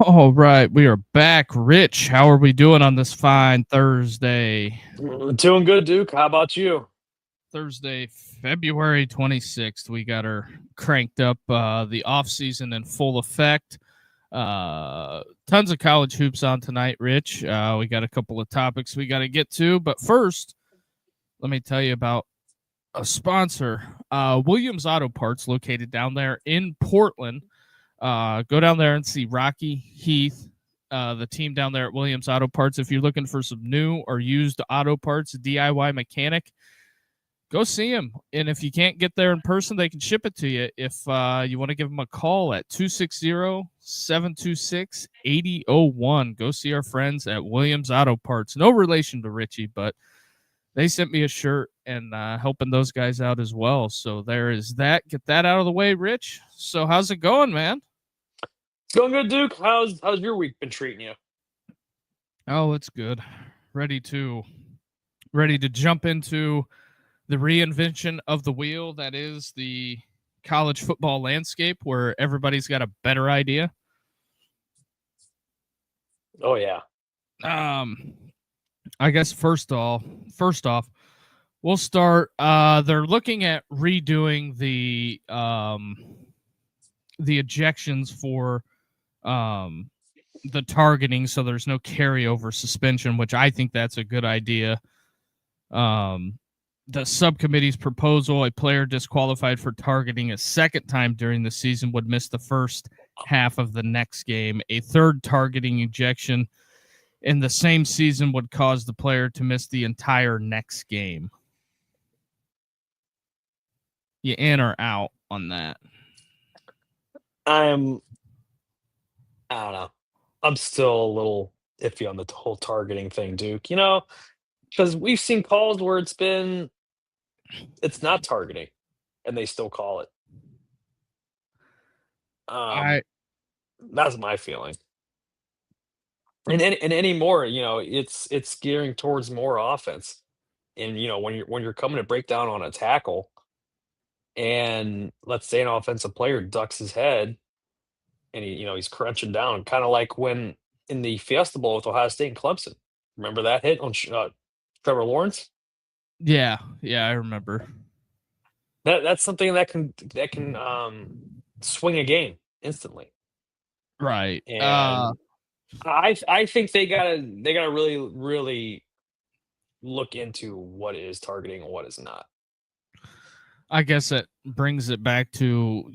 All right, we are back. Rich, how are we doing on this fine Thursday? Doing good, Duke. How about you? Thursday, February 26th. We got her cranked up, the off season in full effect. Tons of college hoops on tonight, Rich. We got a couple of topics we got to get to, but first, let me tell you about a sponsor, Williams Auto Parts, located down there in Portland. Go down there and see Rocky, Heath, the team down there at Williams Auto Parts. If you're looking for some new or used auto parts, DIY mechanic, go see them. And if you can't get there in person, they can ship it to you. If you want to give them a call at 260-726-8001, go see our friends at Williams Auto Parts. No relation to Richie, but they sent me a shirt and helping those guys out as well. So there is that. Get that out of the way, Rich. So how's it going, man? It's going good, Duke. How's your week been treating you? Oh, it's good. Ready to jump into the reinvention of the wheel that is the college football landscape, where everybody's got a better idea. Oh yeah. I guess first off, we'll start. They're looking at redoing the ejections for the targeting, so there's no carryover suspension, which I think that's a good idea. The subcommittee's proposal: a player disqualified for targeting a second time during the season would miss the first half of the next game. A third targeting ejection in the same season would cause the player to miss the entire next game. You in or out on that? I don't know. I'm still a little iffy on the whole targeting thing, Duke. Because we've seen calls where it's not targeting, and they still call it. I That's my feeling. And anymore, it's gearing towards more offense. And when you're coming to break down on a tackle, and let's say an offensive player ducks his head and he's crunching down, kind of like when in the Fiesta Bowl with Ohio State and Clemson. Remember that hit on Trevor Lawrence? yeah, I remember. That's something that can swing a game instantly. Right. And I think they gotta really look into what is targeting and what is not. I guess it brings it back to,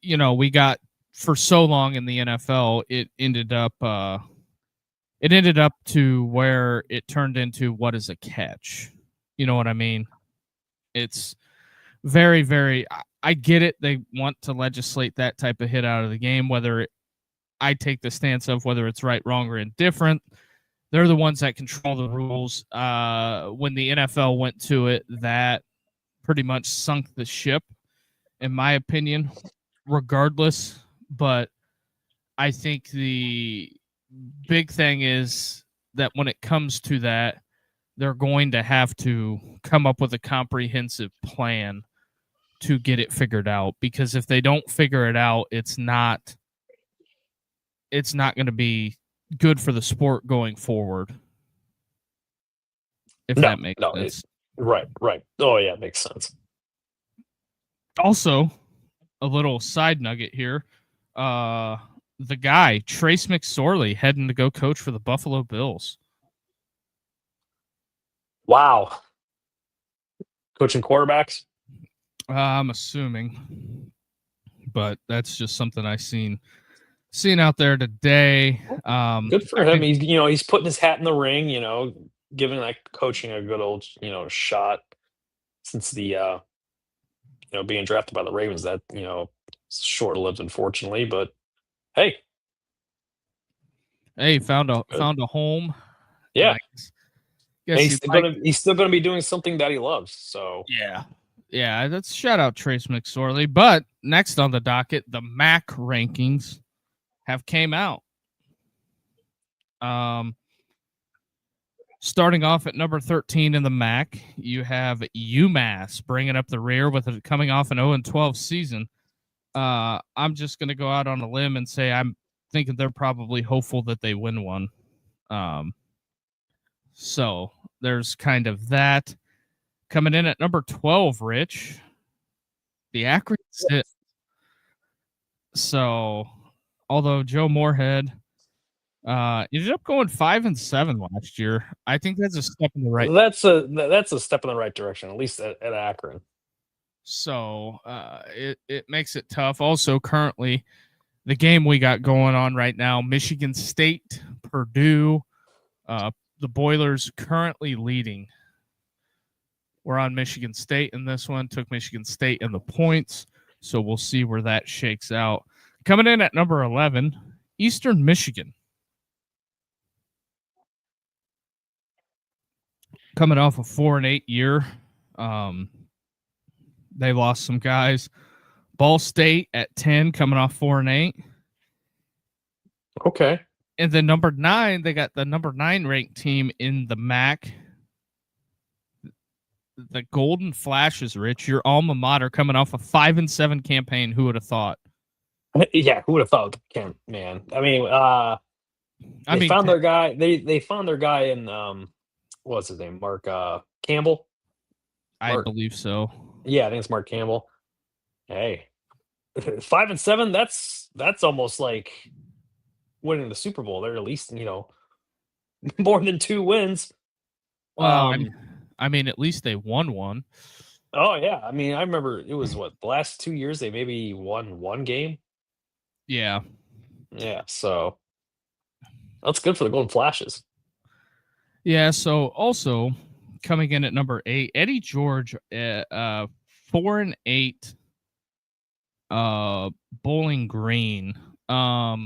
we got for so long in the NFL, it ended up to where it turned into what is a catch. You know what I mean? It's very, very. I get it. They want to legislate that type of hit out of the game. I take the stance of whether it's right, wrong, or indifferent. They're the ones that control the rules. When the NFL went to it, that pretty much sunk the ship, in my opinion, regardless. But I think the big thing is that when it comes to that, they're going to have to come up with a comprehensive plan to get it figured out, because if they don't figure it out, it's not going to be good for the sport going forward. If No, that makes no, sense. right. Oh yeah, makes sense. Also, a little side nugget here. The guy, Trace McSorley, heading to go coach for the Buffalo Bills. Wow. Coaching quarterbacks? I'm assuming, but that's just something I seen out there today. Good for him. He's putting his hat in the ring, giving like coaching a good old, shot since the being drafted by the Ravens. That, short lived, unfortunately, but hey. Found a home. Yeah. Guess he's still gonna be doing something that he loves. So yeah, that's shout out Trace McSorley. But next on the docket, the MAC rankings have came out. Starting off at number 13 in the MAC, you have UMass bringing up the rear with it coming off an 0-12 season. I'm just going to go out on a limb and say I'm thinking they're probably hopeful that they win one. So there's kind of that. Coming in at number 12, Rich, the Akron Sit. So, although Joe Moorhead ended up going 5-7 last year, I think that's a step in the right. That's a step in the right direction, at least at Akron. So it makes it tough. Also, currently, the game we got going on right now, Michigan State, Purdue, the Boilers currently leading. We're on Michigan State in this one. Took Michigan State in the points, so we'll see where that shakes out. Coming in at number 11, Eastern Michigan. Coming off a 4-8 year. They lost some guys. Ball State at 10, coming off 4-8. Okay. And then number 9, they got the number 9 ranked team in the MAC. The Golden Flashes, Rich, your alma mater, coming off a 5-7 campaign. Who would have thought? Yeah, who would have thought? Man. I mean, they found their guy. They found their guy in what's his name? Mark Campbell. I believe so. Yeah, I think it's Mark Campbell. Hey, 5-7. That's almost like winning the Super Bowl. They're at least more than 2 wins. Well, I mean, at least they won one. Oh yeah, I mean, I remember it was the last 2 years they maybe won 1 game. Yeah. Yeah, so that's good for the Golden Flashes. Yeah, so also coming in at number 8, Eddie George, 4-8, Bowling Green. A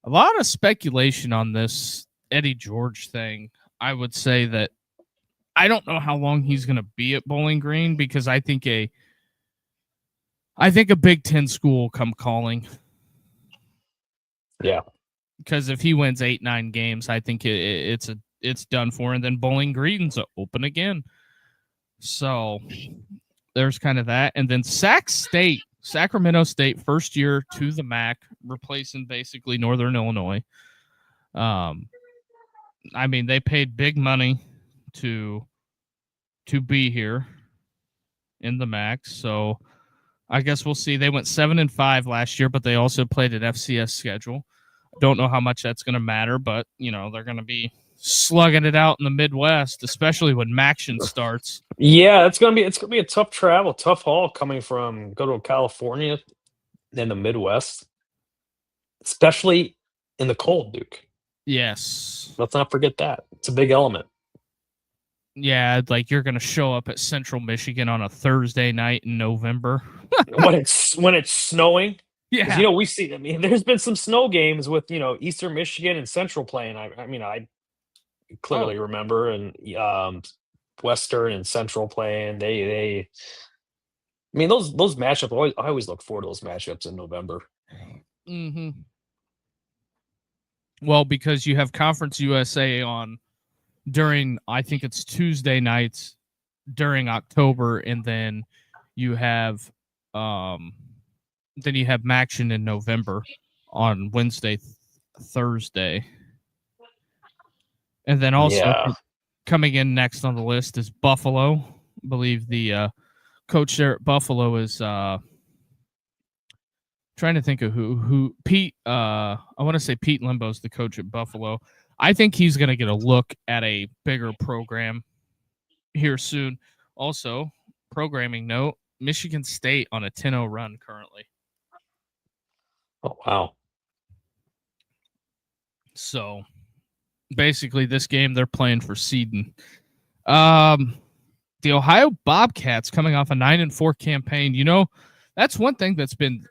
lot of speculation on this Eddie George thing. I would say that I don't know how long he's going to be at Bowling Green, because I think a Big Ten school will come calling. Yeah, because if he wins 8-9 games, I think it's done for, and then Bowling Green's open again. So there's kind of that, and then Sacramento State, first year to the MAC, replacing basically Northern Illinois. I mean, they paid big money to be here in the MAC, so I guess we'll see. They went 7-5 last year, but they also played an FCS schedule. Don't know how much that's going to matter, but they're going to be slugging it out in the Midwest, especially when MACtion starts. Yeah, it's gonna be a tough travel, tough haul coming from go to California in the Midwest, especially in the cold, Duke. Yes. Let's not forget that. It's a big element. Yeah, like you're going to show up at Central Michigan on a Thursday night in November. when it's snowing. Yeah. We see, I mean, there's been some snow games with, Eastern Michigan and Central playing. I mean, I clearly remember, and Western and Central playing. I mean, those matchups, I always look forward to those matchups in November. Mm-hmm. Well, because you have Conference USA on during, I think it's Tuesday nights during October, and then you have MACtion in November on Wednesday, Thursday. And then also coming in next on the list is Buffalo. I believe the coach there at Buffalo is trying to think of who Pete. I want to say Pete Limbo's the coach at Buffalo. I think he's going to get a look at a bigger program here soon. Also, programming note: Michigan State on a 10-0 run currently. Oh wow! So basically, this game they're playing for seeding. The Ohio Bobcats coming off a 9-4 campaign. That's one thing that's been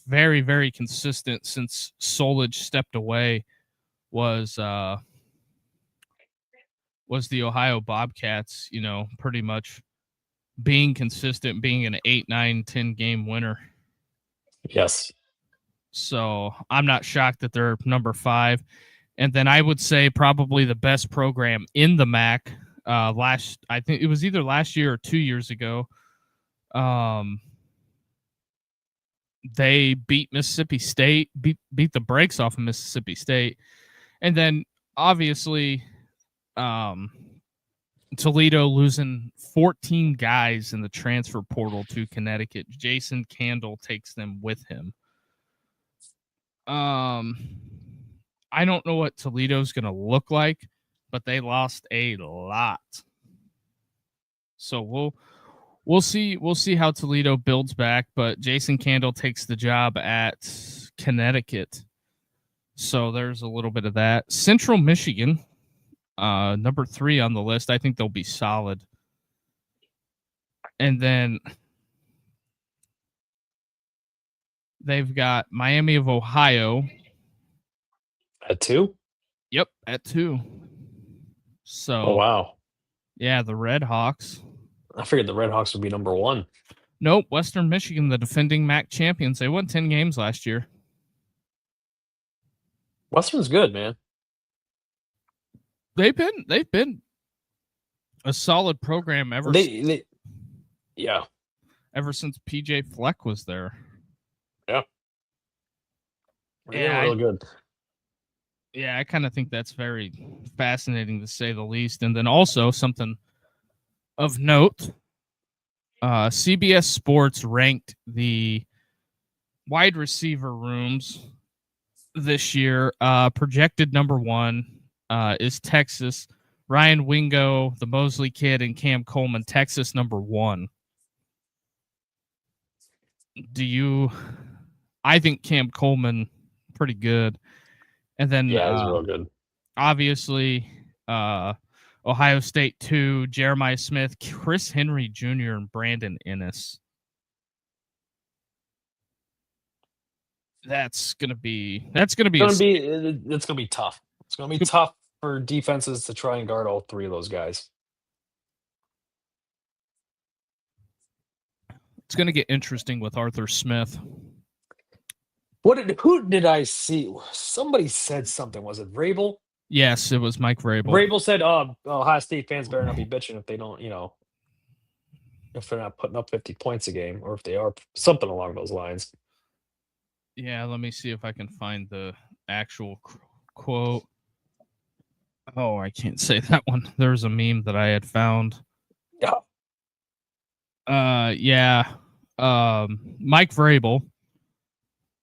very, very consistent since Solich stepped away was the Ohio Bobcats, pretty much being consistent, being an 8, 9, 10 game winner. Yes. So I'm not shocked that they're number 5. And then I would say probably the best program in the MAC I think it was either last year or 2 years ago. They beat Mississippi State, beat the brakes off of Mississippi State. And then obviously Toledo losing 14 guys in the transfer portal to Connecticut. Jason Candle takes them with him. I don't know what Toledo's going to look like, but they lost a lot. So we'll see how Toledo builds back, but Jason Candle takes the job at Connecticut. So there's a little bit of that. Central Michigan, number 3 on the list. I think they'll be solid. And then they've got Miami of Ohio. At 2? Yep, at 2. So, oh, wow. Yeah, the Red Hawks. I figured the Red Hawks would be number 1. Nope, Western Michigan, the defending MAC champions. They won 10 games last year. Western's good, man. They've been a solid program ever yeah. Ever since PJ Fleck was there. Yeah. Yeah, real good. Yeah, I kind of think that's very fascinating to say the least. And then also something of note, CBS Sports ranked the wide receiver rooms this year. Projected number 1 is Texas. Ryan Wingo, the Mosley kid, and Cam Coleman. Texas number 1. I think Cam Coleman pretty good. And then yeah, he's real good. Obviously, Ohio State 2, Jeremiah Smith, Chris Henry Jr., and Brandon Ennis. That's gonna be it's gonna be tough. It's gonna be tough for defenses to try and guard all 3 of those guys. It's gonna get interesting with Arthur Smith. Who did I see? Somebody said something. Was it Vrabel? Yes, it was Mike Vrabel. Vrabel said, Ohio State fans better not be bitching if they don't, if they're not putting up 50 points a game, or if they are, something along those lines. Yeah, let me see if I can find the actual quote. Oh, I can't say that one. There's a meme that I had found. Yeah. Mike Vrabel,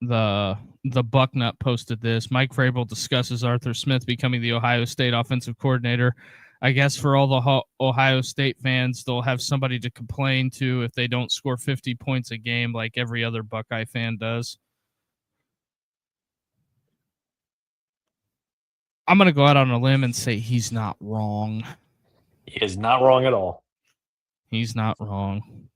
the Bucknut posted this. Mike Vrabel discusses Arthur Smith becoming the Ohio State offensive coordinator. I guess for all the Ohio State fans, they'll have somebody to complain to if they don't score 50 points a game like every other Buckeye fan does. I'm going to go out on a limb and say he's not wrong. He is not wrong at all. He's not wrong.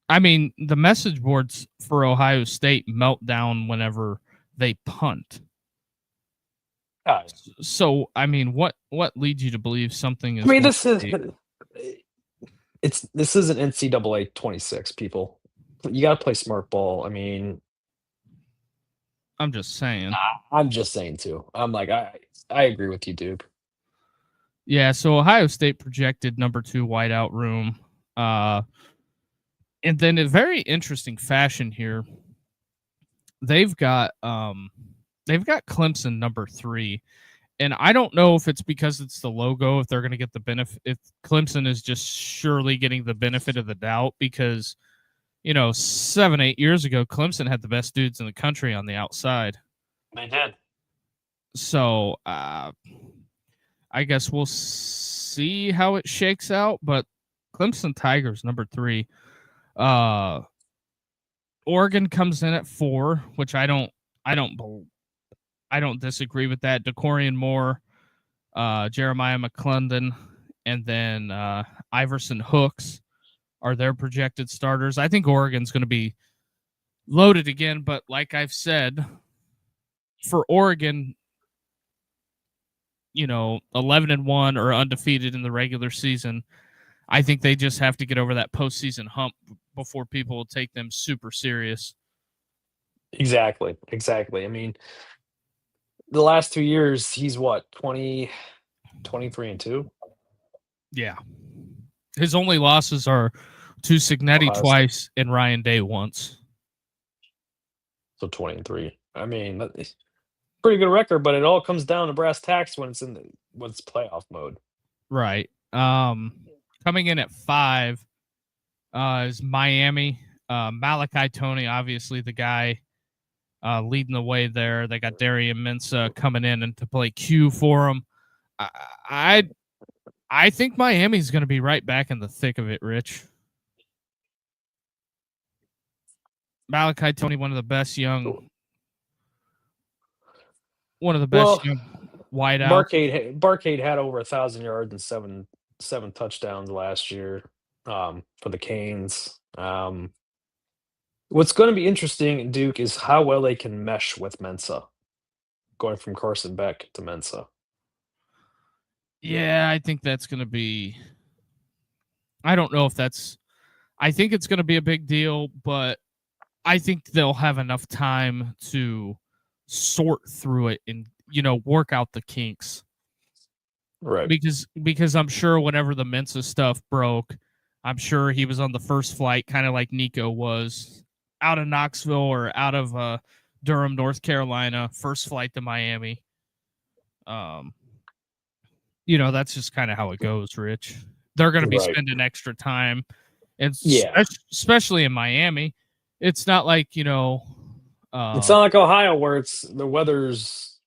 I mean, the message boards for Ohio State melt down whenever they punt. So, I mean, what leads you to believe something is? I mean, this is an NCAA 26, people. You got to play smart ball. I mean, I'm just saying. I'm just saying too. I'm like, I agree with you, Duke. Yeah, so Ohio State projected number 2 wideout room. And then in very interesting fashion here, they've got Clemson number 3. And I don't know if it's because it's the logo, if they're going to get the benefit, if Clemson is just surely getting the benefit of the doubt, because, 7-8 years ago, Clemson had the best dudes in the country on the outside. They did. So I guess we'll see how it shakes out, but Clemson Tigers number 3. Oregon comes in at 4, which I don't disagree with that. DeCorian Moore, Jeremiah McClendon, and then Iverson Hooks are their projected starters. I think Oregon's going to be loaded again, but like I've said, for Oregon, 11-1 or undefeated in the regular season, I think they just have to get over that postseason hump before people will take them super serious. Exactly. I mean, the last 2 years, he's what, 23-2? Yeah. His only losses are to Signetti twice and Ryan Day once. So 20-3. I mean, that's pretty good record, but it all comes down to brass tacks when it's playoff mode. Right. Coming in at 5 is Miami. Malachi Tony, obviously the guy leading the way there. They got Darian Mensah coming in and to play Q for him. I I think Miami's going to be right back in the thick of it, Rich. Malachi Tony, one of the best young Well, wideouts. Barcade had over 1,000 yards and seven touchdowns last year for the Canes. What's going to be interesting, Duke, is how well they can mesh with Mensa, going from Carson Beck to Mensa. Yeah, I think that's going to be. I don't know if that's. I think it's going to be a big deal, but I think they'll have enough time to sort through it and work out the kinks. Right. Because I'm sure whenever the Mensa stuff broke, I'm sure he was on the first flight, kind of like Nico was, out of Knoxville or out of Durham, North Carolina, first flight to Miami. That's just kind of how it goes, Rich. They're going to be spending extra time, and especially in Miami, it's not like it's not like Ohio where the weather's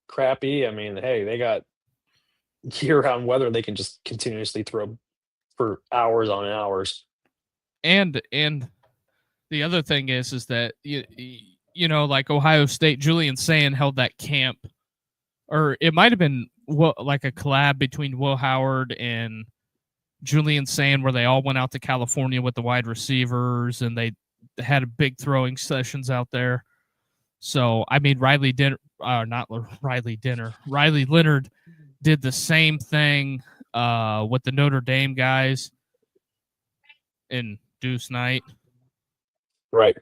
crappy. I mean, hey, they got year-round weather they can just continuously throw for hours on hours. And the other thing is that like Ohio State, Julian Sayin held that camp, or it might have been like a collab between Will Howard and Julian Sayin, where they all went out to California with the wide receivers and they had a big throwing sessions out there. So I mean, Riley Leonard did the same thing with the Notre Dame guys in Deuce Night. Right.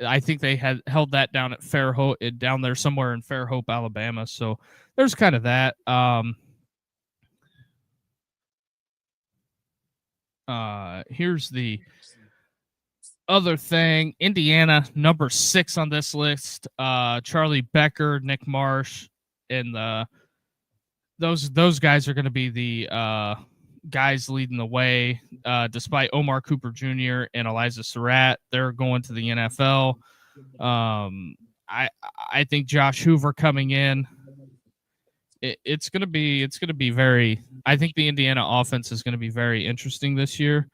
I think they had held that down at Fairhope, down there somewhere in Fairhope, Alabama. So there's kind of that. Here's the other thing. Indiana, number 6 on this list. Charlie Becker, Nick Marsh, and those guys are going to be the guys leading the way. Despite Omar Cooper Jr. and Elijah Surratt, they're going to the NFL. I think Josh Hoover coming in. It's gonna be very. I think the Indiana offense is going to be very interesting this year.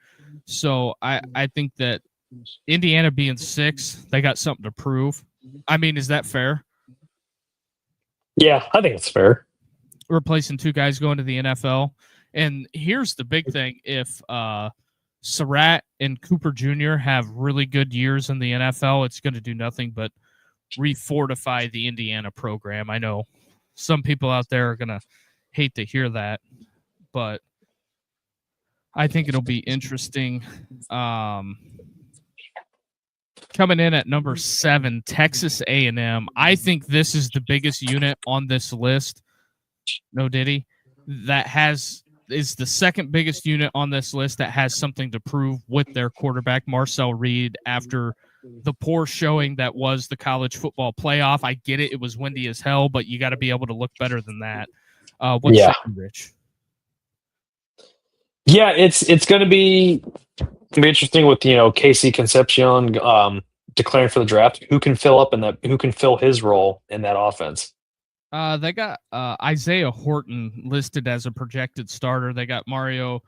So I think that Indiana being 6, they got something to prove. I mean, is that fair? Yeah, I think it's fair. Replacing 2 guys going to the NFL. And here's the big thing. If Surratt and Cooper Jr. have really good years in the NFL, it's going to do nothing but refortify the Indiana program. I know some people out there are going to hate to hear that, but I think it'll be interesting. Coming in at number 7, Texas A&M. I think this is the biggest unit on this list. No Diddy. Is the second biggest unit on this list that has something to prove with their quarterback, Marcel Reed, after the poor showing that was the college football playoff. I get it. It was windy as hell, but you got to be able to look better than that. What's second, Rich? Yeah, it's going to be interesting with, Casey Concepcion declaring for the draft. Who can fill his role in that offense? They got Isaiah Horton listed as a projected starter. They got Mario.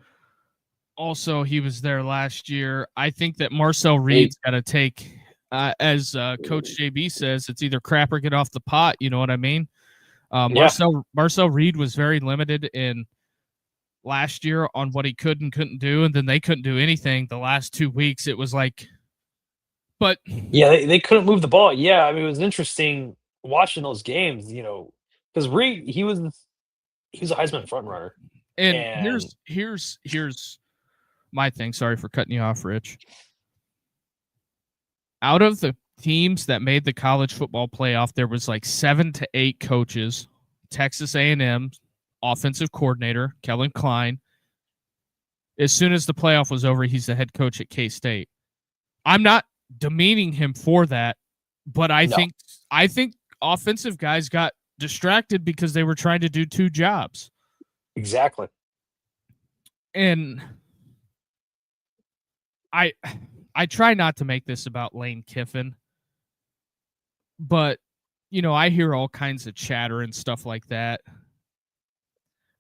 Also, he was there last year. I think that Marcel Reed's got to take, as Coach JB says, it's either crap or get off the pot. You know what I mean? Marcel Reed was very limited in last year on what he could and couldn't do, and then they couldn't do anything the last 2 weeks. It was like, but yeah, they couldn't move the ball. Yeah, I mean, it was interesting watching those games, because Reed, he was a Heisman front runner. And here's my thing. Sorry for cutting you off, Rich. Out of the teams that made the college football playoff, there was like 7 to 8 coaches. Texas A&M offensive coordinator Kellen Klein. As soon as the playoff was over, he's the head coach at K-State. I'm not demeaning him for that, but I No. think offensive guys got distracted because they were trying to do two jobs. Exactly. And I try not to make this about Lane Kiffin, but I hear all kinds of chatter and stuff like that.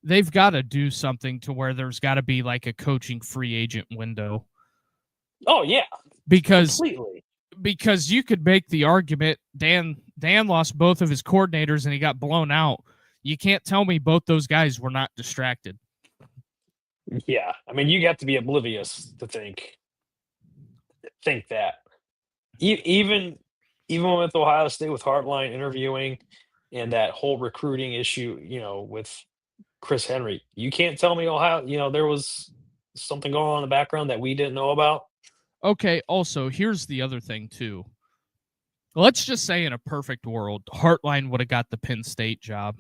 They've got to do something to where there's got to be like a coaching free agent window. Oh yeah, completely. Because you could make the argument Dan lost both of his coordinators and he got blown out. You can't tell me both those guys were not distracted. Yeah, I mean, you have to be oblivious to think that. Even with Ohio State, with Hartline interviewing and that whole recruiting issue, with Chris Henry, you can't tell me Ohio, there was something going on in the background that we didn't know about. Okay, also, here's the other thing, too. Let's just say in a perfect world, Hartline would have got the Penn State job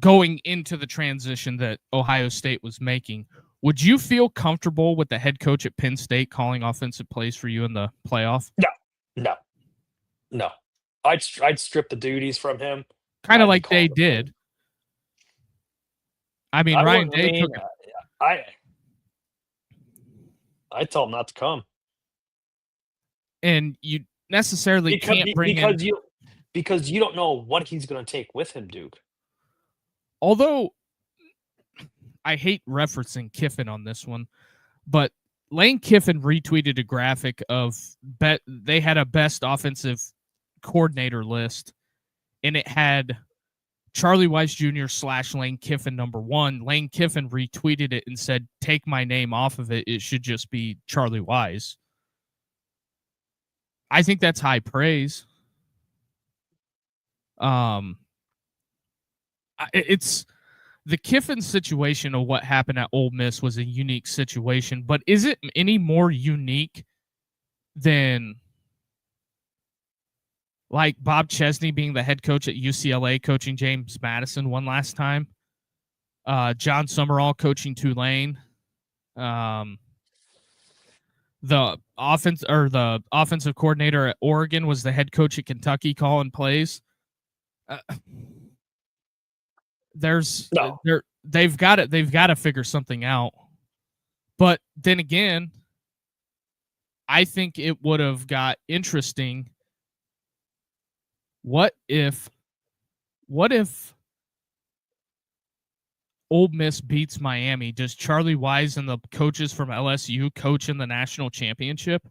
going into the transition that Ohio State was making. Would you feel comfortable with the head coach at Penn State calling offensive plays for you in the playoff? No. I'd strip the duties from him. Kind of like they did. I mean, Ryan Day took it. I tell him not to come. And you necessarily can't bring because you don't know what he's going to take with him, Duke. Although I hate referencing Kiffin on this one, but Lane Kiffin retweeted a graphic of they had a best offensive coordinator list, and it had Charlie Weiss Jr. / Lane Kiffin #1. Lane Kiffin retweeted it and said, "Take my name off of it. It should just be Charlie Weiss." I think that's high praise. It's the Kiffin situation of what happened at Ole Miss was a unique situation, but is it any more unique than like Bob Chesney being the head coach at UCLA, coaching James Madison one last time? John Summerall coaching Tulane. The offensive coordinator at Oregon was the head coach at Kentucky calling plays. They've got to figure something out. But then again, I think it would have got interesting. What if Ole Miss beats Miami? Does Charlie Wise and the coaches from LSU coach in the national championship?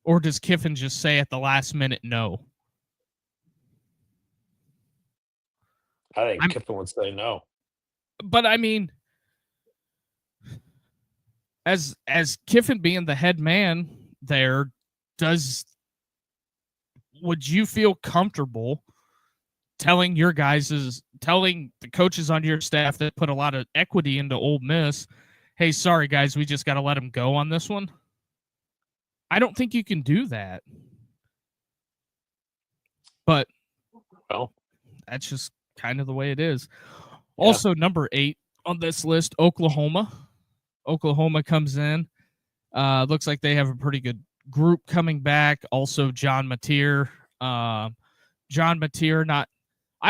Or does Kiffin just say at the last minute no? I think Kiffin would say no. But I mean, as Kiffin being the head man there, would you feel comfortable telling the coaches on your staff that put a lot of equity into Ole Miss, hey, sorry guys, we just got to let him go on this one? I don't think you can do that. But well, that's just kind of the way it is. Yeah. Also, number 8 on this list, Oklahoma. Oklahoma comes in. Looks like they have a pretty good group coming back. Also, John Mateer. I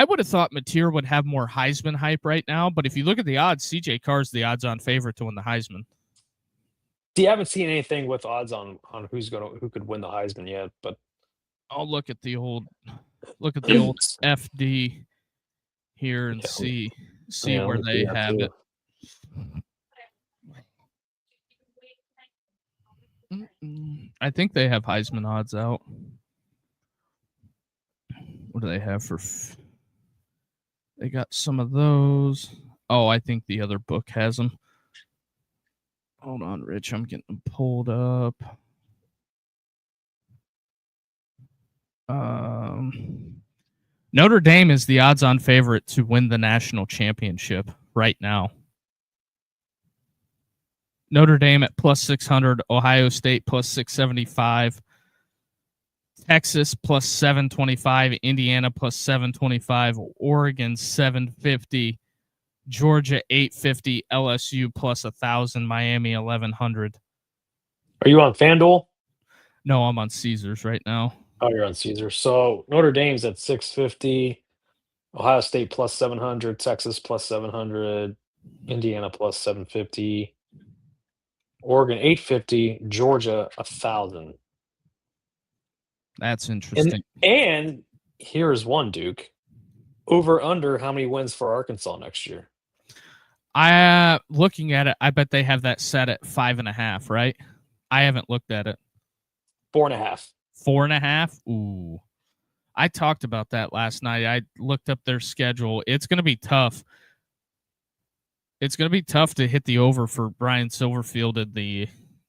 would have thought Mateer would have more Heisman hype right now, but if you look at the odds, CJ Carr's the odds-on favorite to win the Heisman. See, I haven't seen anything with odds on who could win the Heisman yet, but I'll look at the old FD here and see where they have it. I think they have Heisman odds out. What do they have for? They got some of those. Oh, I think the other book has them. Hold on, Rich. I'm getting them pulled up. Notre Dame is the odds-on favorite to win the national championship right now. Notre Dame at plus 600, Ohio State plus 675, Texas plus 725, Indiana plus 725, Oregon 750, Georgia 850, LSU plus 1,000, Miami 1,100. Are you on FanDuel? No, I'm on Caesars right now. Oh, you're on Caesar. So Notre Dame's at 650, Ohio State plus 700, Texas plus 700, Indiana plus 750, Oregon 850, Georgia 1,000. That's And interesting. and here's one, Duke. Over under how many wins for Arkansas next year? I looking at it, I bet they have that set at 5.5, right? I haven't looked at it. 4.5. 4.5. Ooh, I talked about that last night. I looked up their schedule. It's going to be tough. It's going to be tough to hit the over for Brian Silverfield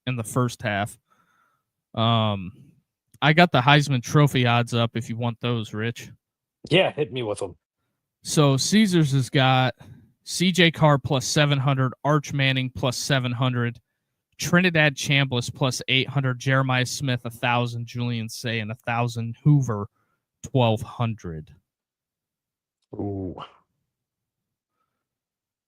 in the first half. I got the Heisman Trophy odds up if you want those, Rich. Yeah, hit me with them. So Caesars has got CJ Carr plus 700, Arch Manning plus 700, Trinidad Chambliss plus 800, Jeremiah Smith 1,000, Julian Say and 1,000, Hoover 1,200. Ooh.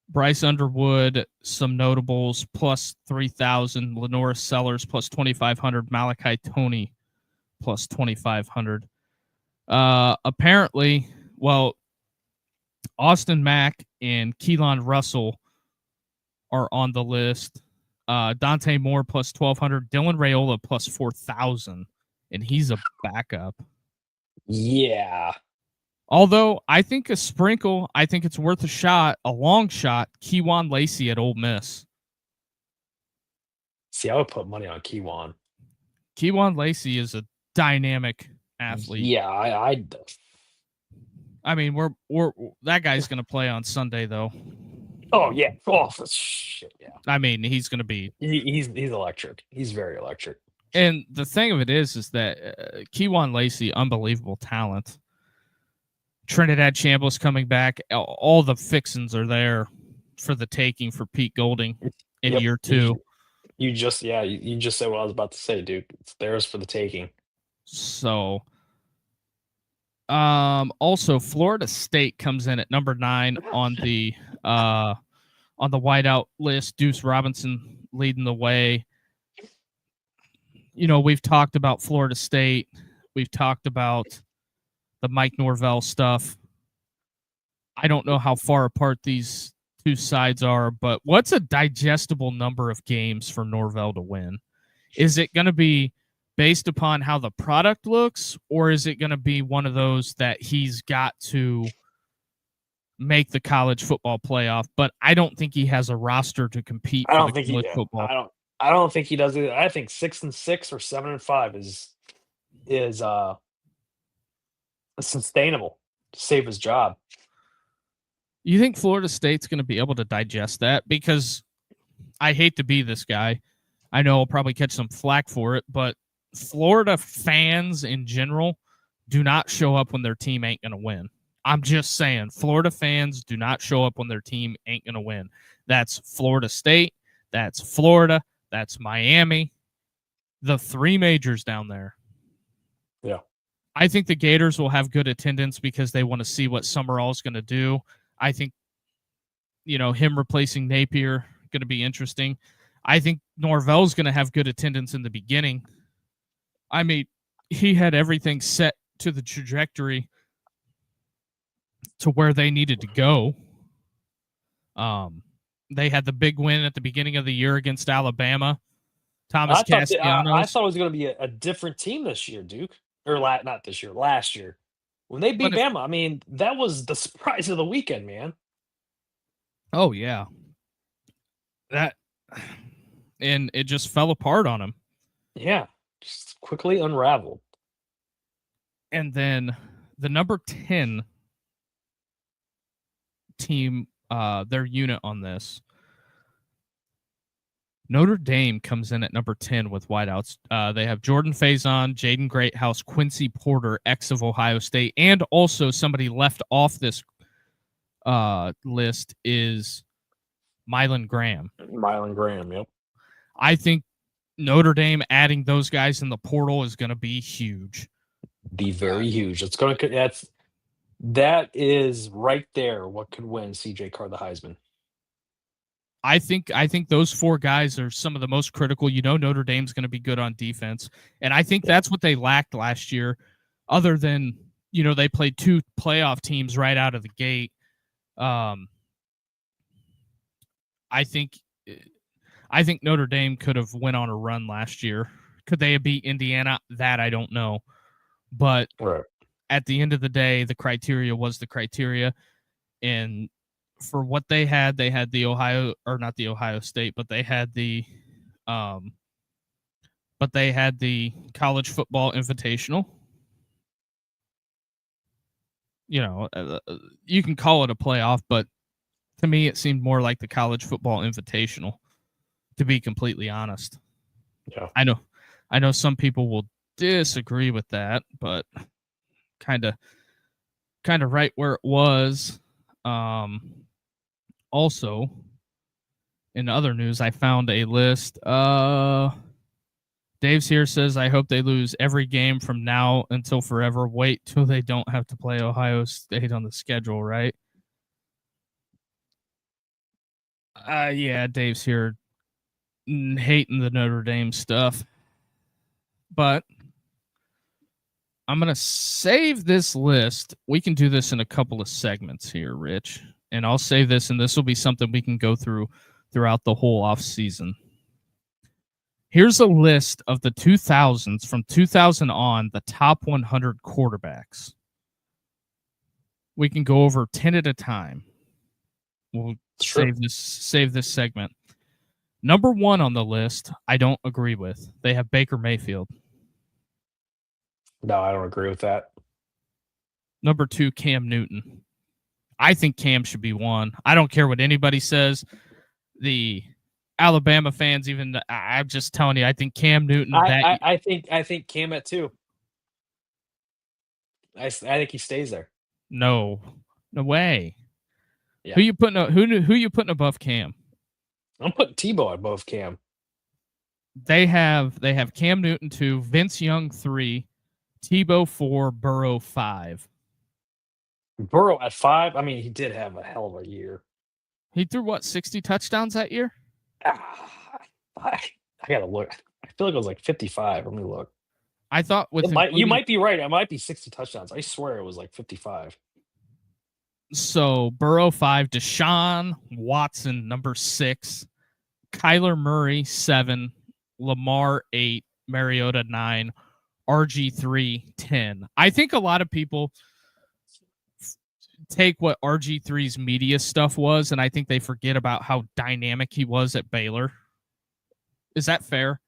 Bryce Underwood, some notables, plus 3,000. Lenora Sellers, plus 2,500. Malachi Tony, plus 2,500. Apparently, well, Austin Mack and Keelan Russell are on the list. Dante Moore, plus 1,200. Dylan Raiola, plus 4,000. And he's a backup. Yeah. Although I think a sprinkle, I think it's worth a shot, a long shot. Kewan Lacey at Ole Miss. See, I would put money on Kewan. Kewan Lacey is a dynamic athlete. Yeah, I mean, we're that guy's going to play on Sunday though. Oh yeah. Oh shit. Yeah. I mean, he's going to be. He's electric. He's very electric. And the thing of it is that Kewan Lacey, unbelievable talent. Trinidad Chambliss coming back. All the fixins are there for the taking for Pete Golding in year 2. You just said what I was about to say, dude. It's theirs for the taking. So, also Florida State comes in at number 9 on the whiteout list. Deuce Robinson leading the way. You know, we've talked about Florida State. We've talked about the Mike Norvell stuff. I don't know how far apart these two sides are, but what's a digestible number of games for Norvell to win? Is it going to be based upon how the product looks, or is it going to be one of those that he's got to make the college football playoff? But I don't think he has a roster to compete for the college football. I don't think he does either. I think 6-6 or 7-5 is sustainable to save his job. You think Florida State's going to be able to digest that? Because I hate to be this guy. I know I'll probably catch some flack for it, but Florida fans in general do not show up when their team ain't going to win. I'm just saying, Florida fans do not show up when their team ain't going to win. That's Florida State. That's Florida. That's Miami. The 3 majors down there. Yeah. I think the Gators will have good attendance because they want to see what Summerall's going to do. I think, him replacing Napier going to be interesting. I think Norvell's going to have good attendance in the beginning. I mean, he had everything set to the trajectory to where they needed to go. They had the big win at the beginning of the year against Alabama. Thomas Castellanos. I thought it was going to be a different team this year, Duke. Or not this year, last year. When they beat Bama, I mean, that was the surprise of the weekend, man. Oh, yeah. And it just fell apart on him. Yeah, just quickly unraveled. And then the number 10 team, their unit on this, Notre Dame comes in at number 10 with wideouts. They have Jordan Faison, Jaden Greathouse, Quincy Porter, ex of Ohio State, and also somebody left off this list is Mylan Graham. Yep. I think Notre Dame adding those guys in the portal is going to be huge. Be very huge. That is right there what could win CJ Carr the Heisman. I think those four guys are some of the most critical. Notre Dame's going to be good on defense, and I think that's what they lacked last year. Other than they played two playoff teams right out of the gate. I think Notre Dame could have went on a run last year. Could they have beat Indiana? That I don't know, but Right. at the end of the day, the criteria was the criteria, and for what they had the Ohio, or not the Ohio State, but they had the college football invitational. You can call it a playoff, but to me it seemed more like the college football invitational, to be completely honest. Yeah. I know some people will disagree with that, but kind of right where it was. Also, in other news, I found a list. Dave's here says, I hope they lose every game from now until forever. Wait till they don't have to play Ohio State on the schedule, right? Yeah, Dave's here hating the Notre Dame stuff. But I'm going to save this list. We can do this in a couple of segments here, Rich. And I'll save this, and this will be something we can go through throughout the whole off season. Here's a list of the 2000s, from 2000 on, the top 100 quarterbacks. We can go over 10 at a time. We'll save this segment. Number 1 on the list, I don't agree with. They have Baker Mayfield. No, I don't agree with that. Number 2, Cam Newton. I think Cam should be 1. I don't care what anybody says. The Alabama fans, even, I'm just telling you, I think Cam Newton. I think Cam at 2. I think he stays there. No way. Yeah. Who you putting above Cam? I'm putting Tebow above Cam. They have Cam Newton 2, Vince Young 3, Tebow 4, Burrow 5. Burrow at 5. I mean, he did have a hell of a year. He threw 60 touchdowns that year? I gotta look. I feel like it was like 55. Let me look. I thought you might be right. It might be 60 touchdowns. I swear it was like 55. So Burrow 5, Deshaun Watson number 6, Kyler Murray 7, Lamar 8, Mariota 9, RG3 10. I think a lot of people take what RG3's media stuff was, and I think they forget about how dynamic he was at Baylor. Is that fair?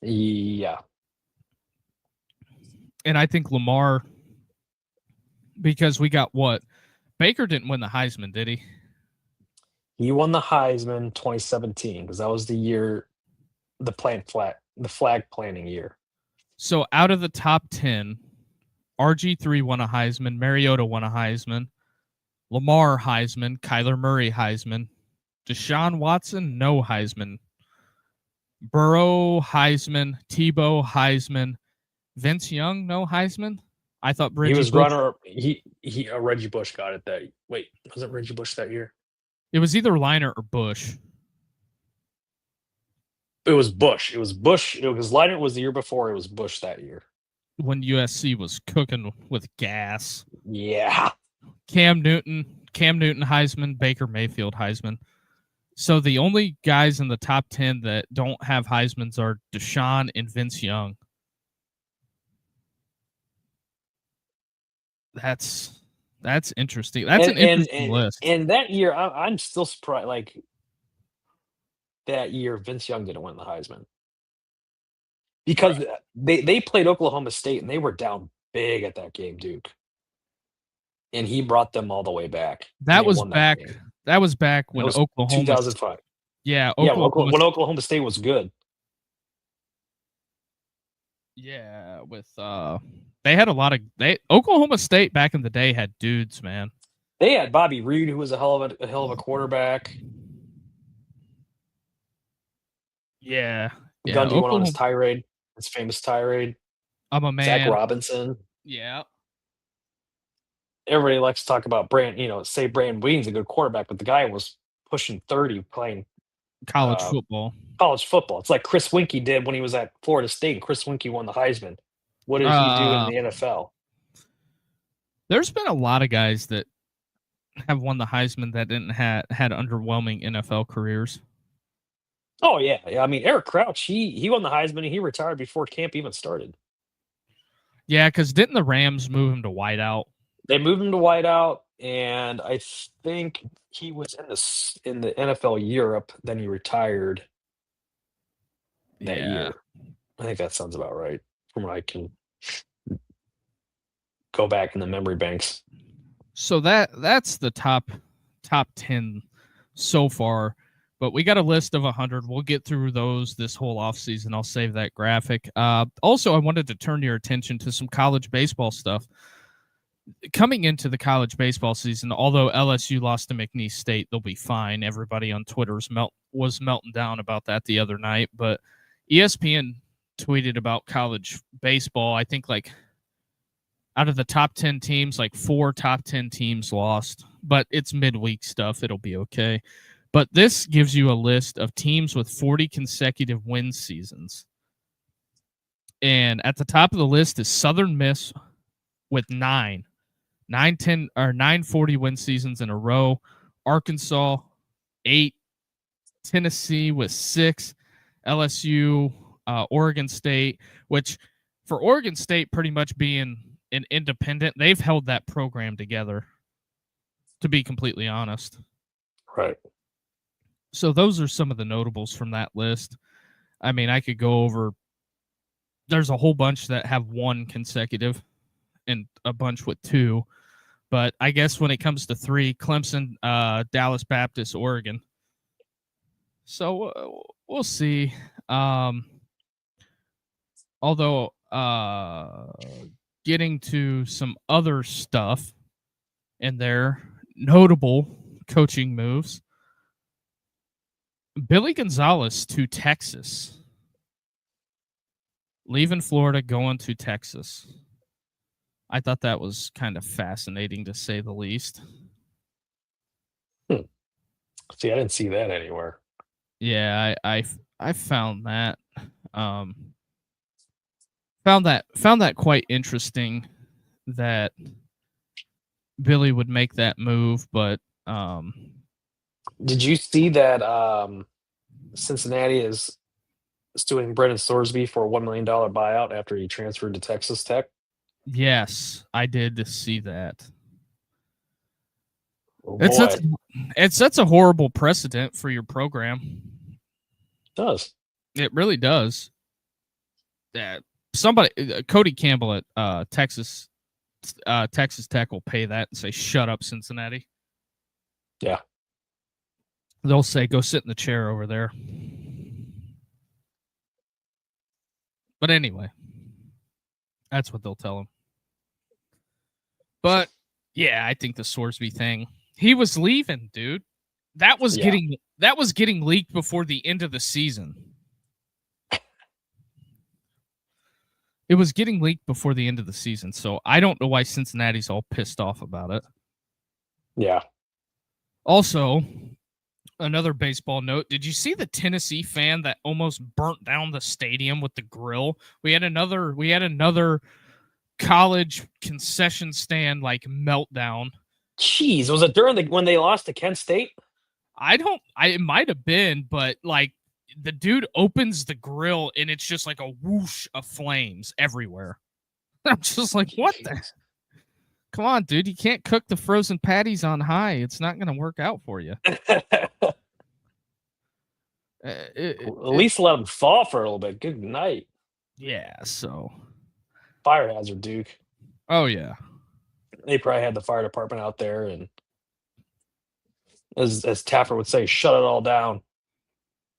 Yeah. And I think Lamar, because we got what? Baker didn't win the Heisman, did he? He won the Heisman 2017 because that was the year the flag planting year. So out of the top 10, RG3 won a Heisman, Mariota won a Heisman, Lamar Heisman, Kyler Murray Heisman, Deshaun Watson no Heisman, Burrow Heisman, Tebow Heisman, Vince Young no Heisman. I thought Reggie Bush. Runner. Reggie Bush got it that. Wait, was it Reggie Bush that year? It was either Liner or Bush. It was Bush. Because Liner was the year before. It was Bush that year. When USC was cooking with gas. Yeah. Cam Newton Heisman, Baker Mayfield Heisman. So the only guys in the top 10 that don't have Heismans are Deshaun and Vince Young. That's interesting. That's an interesting list. And that year, I'm still surprised. Like, that year, Vince Young didn't win the Heisman. Because they played Oklahoma State, and they were down big at that game, Duke. And he brought them all the way back. That was back when Oklahoma 2005. Yeah, when Oklahoma State was good. Yeah, with they had a lot of Oklahoma State back in the day had dudes, man. They had Bobby Reed, who was a hell of a quarterback. Yeah. Gundy went on his tirade, his famous tirade. I'm a man. Zach Robinson. Yeah. everybody likes to talk about say Brandon Weeden's a good quarterback, but the guy was pushing 30 playing College uh, football. college football. It's like Chris Winkie did when he was at Florida State, and Chris Winkie won the Heisman. What did he do in Uh, the NFL? there's been a lot of guys that have won the Heisman that didn't had underwhelming NFL careers. Oh yeah, I mean Eric Crouch, he won the Heisman and he retired before camp even started. Yeah, because didn't the Rams move him to wideout? They moved him to wideout, and I think he was in the NFL Europe. Then he retired that Yeah. year. I think that sounds about right from what I can go back in the memory banks. So that's the top 10 so far. But we got a list of 100. We'll get through those this whole offseason. I'll save that graphic. Also, I wanted to turn your attention to some college baseball stuff. Coming into the college baseball season, although LSU lost to McNeese State, they'll be fine. Everybody on Twitter was melting down about that the other night. But ESPN tweeted about college baseball. I think like out of the top 10 teams, like 4 top 10 teams lost. But it's midweek stuff. It'll be okay. But this gives you a list of teams with 40 consecutive win seasons. And at the top of the list is Southern Miss with 9 40 win seasons in a row. Arkansas, 8. Tennessee with 6. LSU, Oregon State, which for Oregon State pretty much being an independent, they've held that program together, to be completely honest. Right. So those are some of the notables from that list. I mean, I could go over. There's a whole bunch that have 1 consecutive and a bunch with 2. But I guess when it comes to 3, Clemson, Dallas Baptist, Oregon. So we'll see. Although getting to some other stuff in there, notable coaching moves. Billy Gonzalez to Texas. Leaving Florida, going to Texas. I thought that was kind of fascinating, to say the least. See, I didn't see that anywhere. Yeah, I found that found that quite interesting that Billy would make that move, but Did you see that Cincinnati is suing Brendan Sorsby for a $1 million buyout after he transferred to Texas Tech? yes, I did see that. Oh It boy, sets a horrible precedent for your program. it does. It really does. That somebody, Cody Campbell at Texas Tech will pay that and say, "Shut up, Cincinnati." Yeah. They'll say, "Go sit in the chair over there." But anyway, that's what they'll tell him. But yeah, I think the Sorsby thing. He was leaving, dude. That was getting leaked before the end of the season. It was getting leaked before the end of the season, so I don't know why Cincinnati's all pissed off about it. Yeah. Also, another baseball note, did you see the Tennessee fan that almost burnt down the stadium with the grill? We had another college concession stand like meltdown. Jeez, was it during when they lost to Kent State? It might have been, but like the dude opens the grill and it's just like a whoosh of flames everywhere. I'm just like, what the? Come on, dude. You can't cook the frozen patties on high. It's not going to work out for you. At least let them thaw for a little bit. Good night. Yeah, so. Fire hazard, Duke. Oh, yeah. They probably had the fire department out there, and as Taffer would say, shut it all down.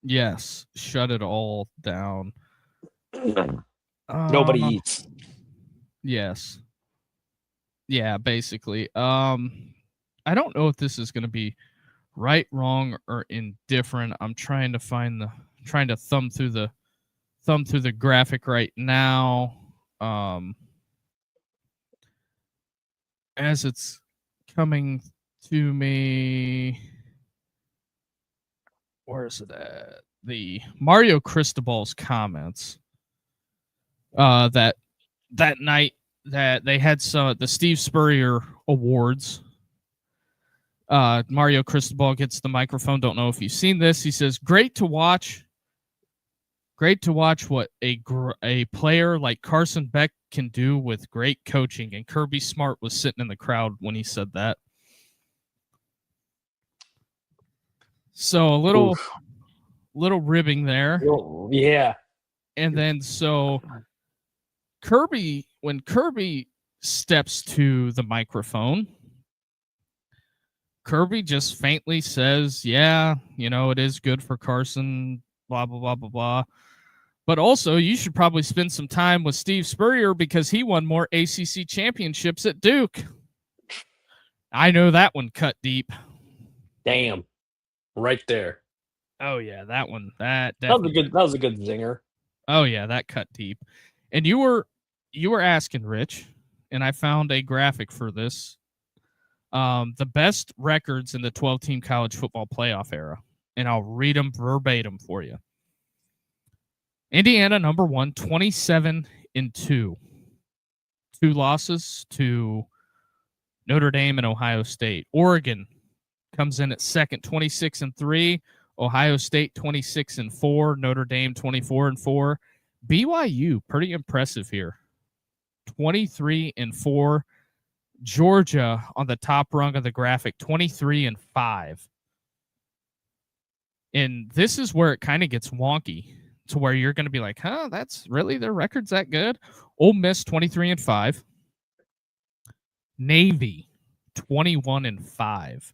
Yes, shut it all down. Nobody eats. Yes. Yeah, basically. I don't know if this is going to be right, wrong, or indifferent. I'm trying to thumb through the graphic right now. as it's coming to me. Where is it at? The Mario Cristobal's comments. That night that they had the Steve Spurrier Awards. Mario Cristobal gets the microphone. Don't know if you've seen this. He says, "Great to watch. Great to watch what a player like Carson Beck can do with great coaching." And Kirby Smart was sitting in the crowd when he said that. So a little ribbing there. Yeah. And then so when Kirby steps to the microphone, Kirby just faintly says, "Yeah, it is good for Carson, blah, blah, blah, blah, blah. But also, you should probably spend some time with Steve Spurrier because he won more ACC championships at Duke." I know that one cut deep. Damn. Right there. Oh, yeah, that one. That definitely. That was a good zinger. Oh, yeah, that cut deep. And you were asking, Rich, and I found a graphic for this. The best records in the 12-team college football playoff era. And I'll read them verbatim for you. Indiana, number 1, 27-2. 2 losses to Notre Dame and Ohio State. Oregon comes in at second, 26-3. Ohio State, 26-4. Notre Dame, 24-4. BYU, pretty impressive here, 23-4. Georgia on the top rung of the graphic, 23-5. And this is where it kind of gets wonky, to where you're going to be like, huh, that's really their record's that good? Ole Miss, 23-5. Navy, 21-5.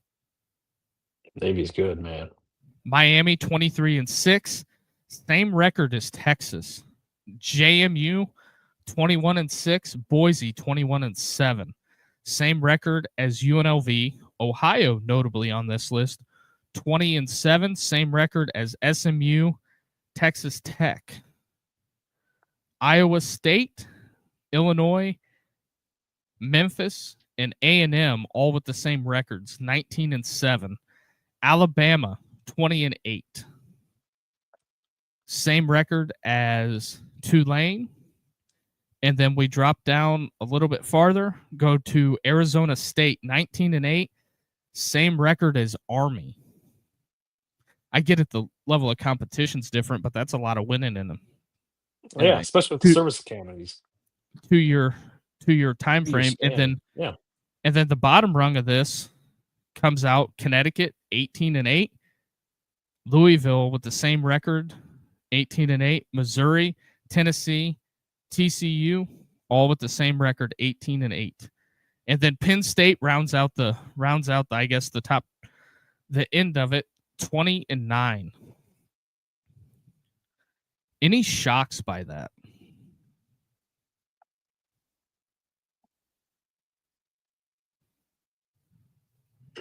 Navy's good, man. Miami, 23-6. Same record as Texas. JMU, 21-6. Boise, 21-7. Same record as UNLV. Ohio, notably on this list, 20-7. Same record as SMU. Texas Tech. Iowa State, Illinois, Memphis, and A&M, all with the same records, 19-7. Alabama, 20-8. Same record as Tulane. And then we drop down a little bit farther, go to Arizona State, 19-8. Same record as Army. I get it, the level of competition's different, but that's a lot of winning in them. Anyway, yeah, especially with the service academies. 2-year time frame. And then the bottom rung of this comes out Connecticut, 18-8. Louisville with the same record, 18-8. Missouri, Tennessee, TCU, all with the same record, 18-8. And then Penn State rounds out the I guess the end of it, 20-9. Any shocks by that?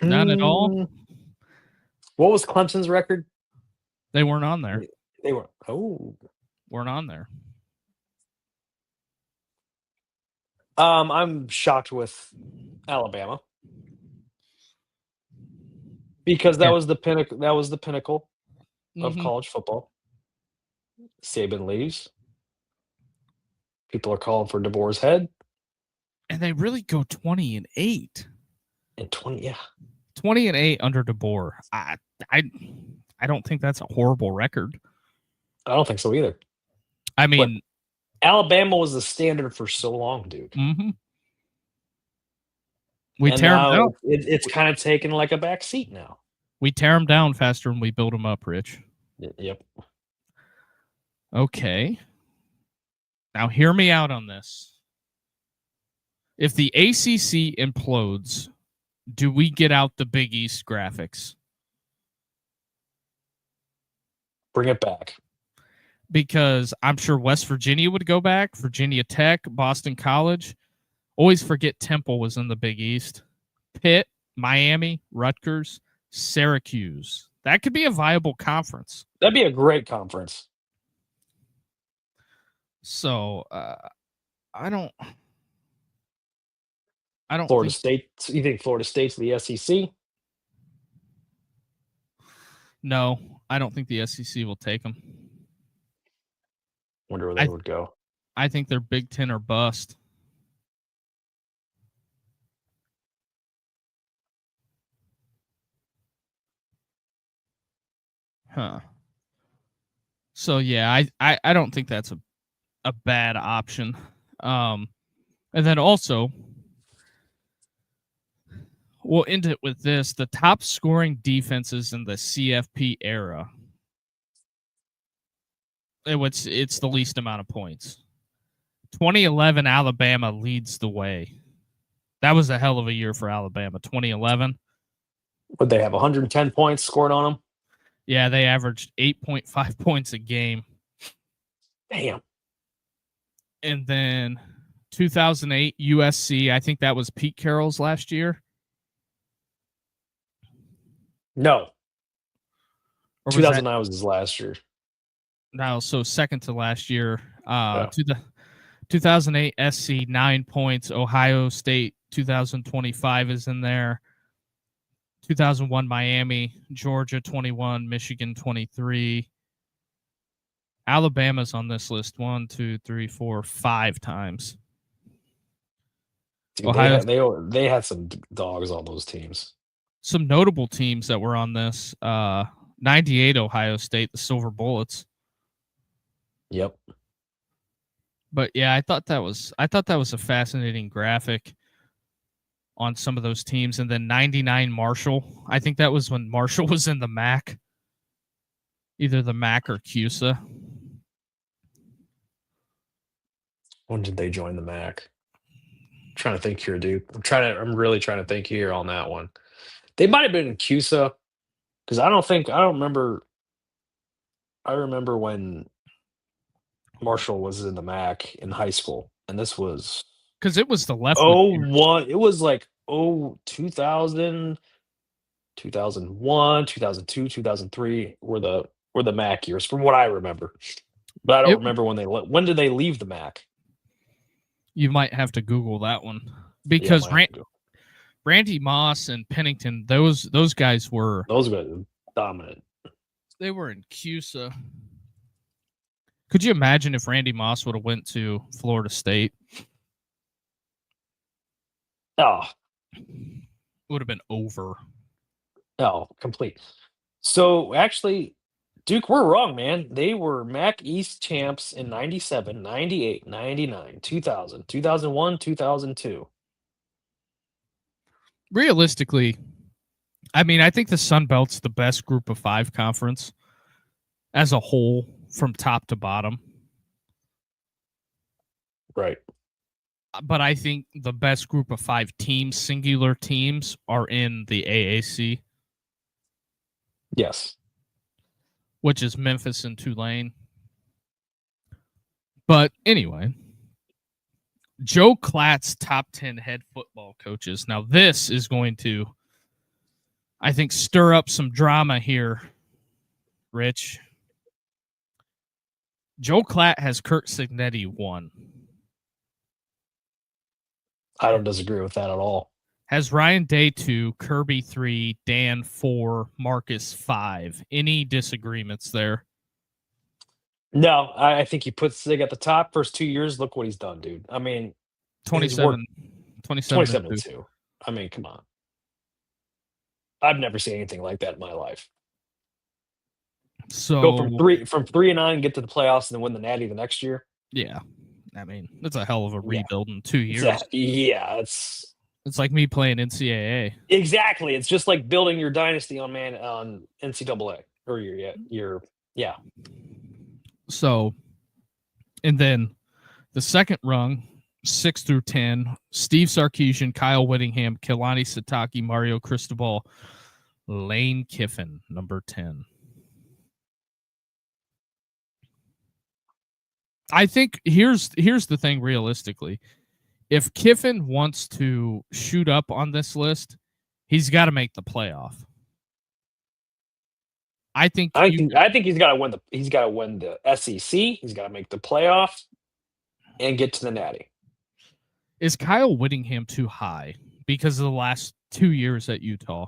None at all. What was Clemson's record? They weren't on there. They weren't on there. I'm shocked with Alabama because that was the pinnacle. That was the pinnacle of college football. Saban leaves. People are calling for DeBoer's head, and they really go 20-8. And 20-8 under DeBoer. I don't think that's a horrible record. I don't think so either. I mean, but Alabama was the standard for so long, dude. Mm-hmm. We tear them down. It's kind of taken like a back seat now. We tear them down faster than we build them up, Rich. Yep. Okay. Now hear me out on this. If the ACC implodes, do we get out the Big East graphics? Bring it back. Because I'm sure West Virginia would go back, Virginia Tech, Boston College. Always forget Temple was in the Big East. Pitt, Miami, Rutgers, Syracuse. That could be a viable conference. That'd be a great conference. So, I don't... I don't Florida think State. You think Florida State's the SEC? no, I don't think the SEC will take them. Wonder where they I would go. I think they're Big Ten or bust. Huh. So yeah, I don't think that's a bad option. And then also we'll end it with this: the top scoring defenses in the CFP era. It's the least amount of points. 2011 Alabama leads the way. That was a hell of a year for Alabama. 2011. Would they have 110 points scored on them? Yeah, they averaged 8.5 points a game. Damn. And then 2008 USC, I think that was Pete Carroll's last year. No. Or was 2009 was his last year. No, so second to last year. Yeah. To the 2008 SC 9 points. Ohio State 2025 is in there. 2001 Miami, Georgia 21, Michigan 23. Alabama's on this list 1, 2, 3, 4, 5 times. Dude, Ohio, they had some dogs on those teams. some notable teams that were on this. 98 Ohio State, the Silver Bullets. Yep. But yeah, I thought that was a fascinating graphic on some of those teams. And then 99 Marshall. I think that was when Marshall was in the MAC. Either the MAC or CUSA. When did they join the MAC? I'm trying to think here, dude. I'm really trying to think here on that one. They might have been in CUSA because I don't remember. I remember when Marshall was in the MAC in high school, and this was Because it was the Leftwich year. 01. It was like 2000, 2001, 2002, 2003 were the MAC years from what I remember. But I don't remember when did they leave the MAC? You might have to Google that one. Yeah, Because might have to go. Randy Moss and Pennington, those guys were dominant. They were in CUSA. Could you imagine if Randy Moss would have went to Florida State? Oh, It would have been over. oh, complete. So actually, Duke, we're wrong, man. They were MAC East champs in 97, 98, 99, 2000, 2001, 2002. Realistically, I mean, I think the Sun Belt's the best group of 5 conference as a whole from top to bottom. Right. But I think the best group of 5 teams, singular teams, are in the AAC. Yes. Which is Memphis and Tulane. But anyway, Joe Klatt's top 10 head football coaches. Now, this is going to, I think, stir up some drama here, Rich. Joe Klatt has Curt Cignetti 1. I don't disagree with that at all. Has Ryan Day 2, Kirby 3, Dan 4, Marcus 5. Any disagreements there? No, I think he puts Sig at the top. First 2 years, look what he's done, dude. I mean, 27 and 2. I mean, come on. I've never seen anything like that in my life. So go from 3-9, get to the playoffs, and then win the Natty the next year. Yeah, I mean, that's a hell of a rebuild in 2 years. It's like me playing NCAA. Exactly, it's just like building your dynasty on NCAA or your. So, and then the second rung, 6 through 10, Steve Sarkisian, Kyle Whittingham, Kehlani Sitake, Mario Cristobal, Lane Kiffin, number 10. I think here's the thing realistically. If Kiffin wants to shoot up on this list, he's got to make the playoff. I think he's got to win the SEC. He's got to make the playoff and get to the Natty. Is Kyle Whittingham too high because of the last 2 years at Utah?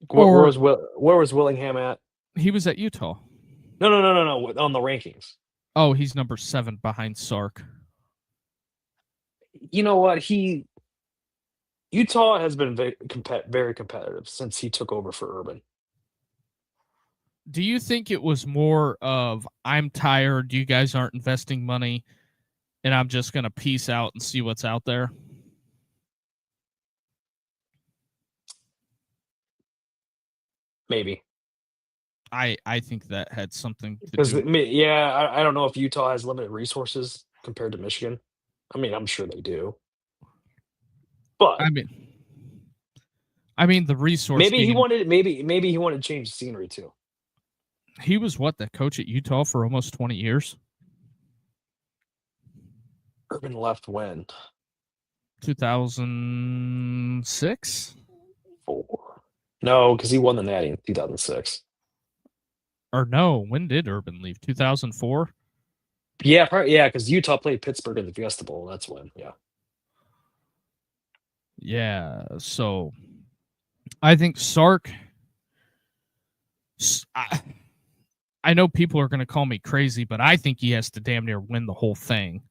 Where was Willingham at? He was at Utah. No. On the rankings. Oh, he's number 7 behind Sark. You know what? Utah has been very competitive since he took over for Urban. Do you think it was more of I'm tired, you guys aren't investing money, and I'm just going to peace out and see what's out there? Maybe. I think that had something to Because, do. yeah, I don't know if Utah has limited resources compared to Michigan. I mean, I'm sure they do. But I mean the resource. maybe he wanted to change the scenery too. He was the coach at Utah for almost 20 years. Urban left when? 2006? 4. No, because he won the Natty in 2006. Or no, when did Urban leave? 2004? Yeah, because Utah played Pittsburgh in the Fiesta Bowl. That's when, yeah. Yeah, so I think Sark. I know people are going to call me crazy, but I think he has to damn near win the whole thing.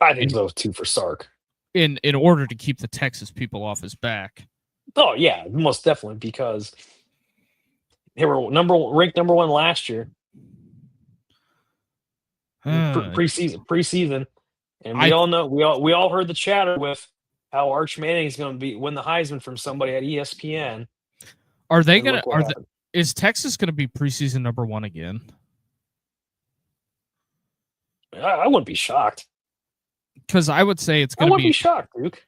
I think so too for Sark. In order to keep the Texas people off his back. Oh yeah, most definitely, because they were ranked number 1 last year. Preseason, and we all know we all heard the chatter with how Arch Manning is going to win the Heisman from somebody at ESPN. Are they going to? Is Texas going to be preseason number 1 again? I wouldn't be shocked. Because I would say it's going to be. I wouldn't be shocked, Duke.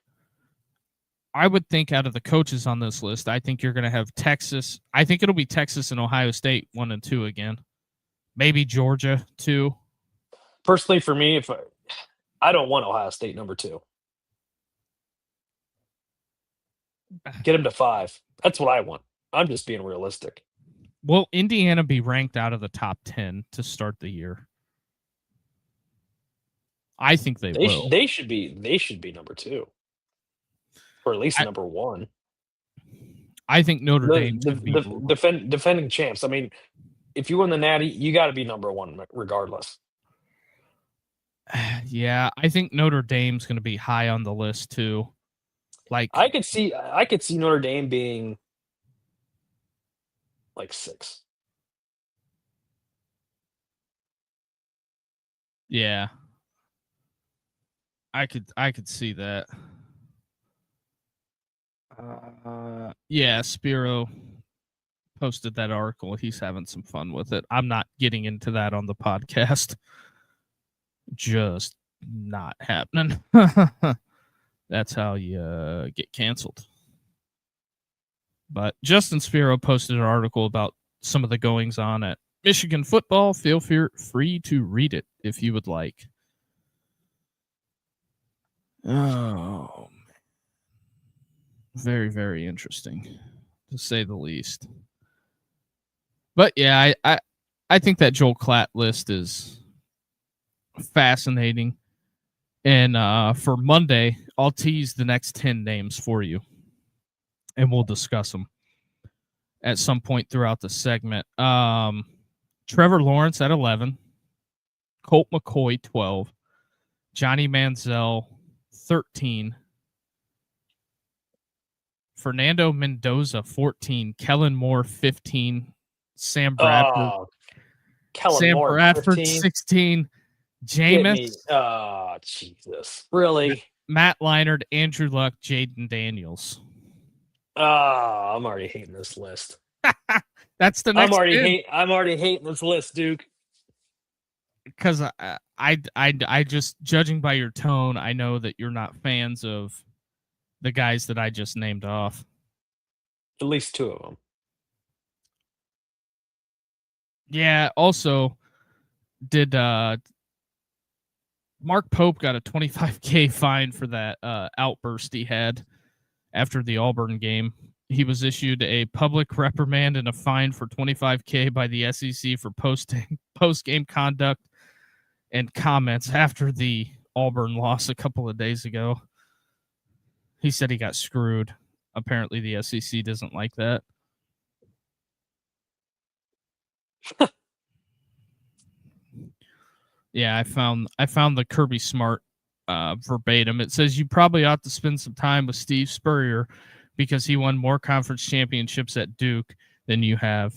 I would think out of the coaches on this list, I think you're going to have Texas. I think it'll be Texas and Ohio State 1 and 2 again. Maybe Georgia 2. Personally, for me, if I don't want Ohio State number 2. Get him to 5. That's what I want. I'm just being realistic. Will Indiana be ranked out of the top 10 to start the year? I think they will. They should be number 2. Or at least number 1. I think Notre Dame defending champs. I mean, if you win the Natty, you got to be number 1 regardless. Yeah, I think Notre Dame's going to be high on the list too. Like I could see Notre Dame being like 6. Yeah. I could see that. Yeah, Spiro posted that article. He's having some fun with it. I'm not getting into that on the podcast. Just not happening. That's how you get canceled. But Justin Spiro posted an article about some of the goings on at Michigan football. Feel free to read it if you would like. Oh, man. Very, very interesting, to say the least. But yeah, I think that Joel Klatt list is fascinating. And for Monday, I'll tease the next 10 names for you, and we'll discuss them at some point throughout the segment. Trevor Lawrence at 11, Colt McCoy 12, Johnny Manziel 13, Fernando Mendoza 14, Kellen Moore 15, Sam Bradford, Bradford 15. 16, Jameis. Oh, Jesus. Really? Matt Leinart, Andrew Luck, Jaden Daniels. Oh, I'm already hating this list. That's the next. I'm already hating this list, Duke. Because I just, judging by your tone, I know that you're not fans of the guys that I just named off. At least 2 of them. Yeah. Also, did Mark Pope got a $25,000 fine for that outburst he had after the Auburn game. He was issued a public reprimand and a fine for $25,000 by the SEC for post-game conduct and comments after the Auburn loss a couple of days ago. He said he got screwed. Apparently, the SEC doesn't like that. Yeah, I found the Kirby Smart verbatim. It says you probably ought to spend some time with Steve Spurrier because he won more conference championships at Duke than you have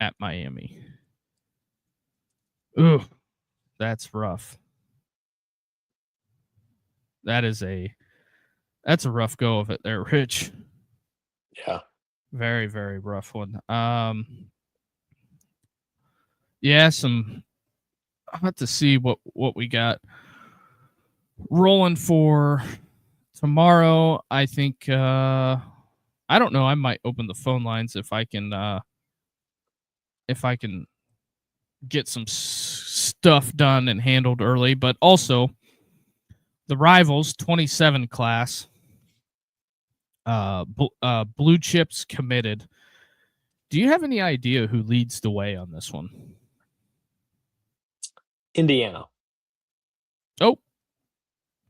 at Miami. Ooh, that's rough. That's a rough go of it there, Rich. Yeah. Very, very rough one. Yeah, I'll have to see what we got rolling for tomorrow. I think I don't know, I might open the phone lines if I can get some stuff done and handled early, but also the Rivals 27 class blue chips committed. Do you have any idea who leads the way on this one? Indiana. Oh,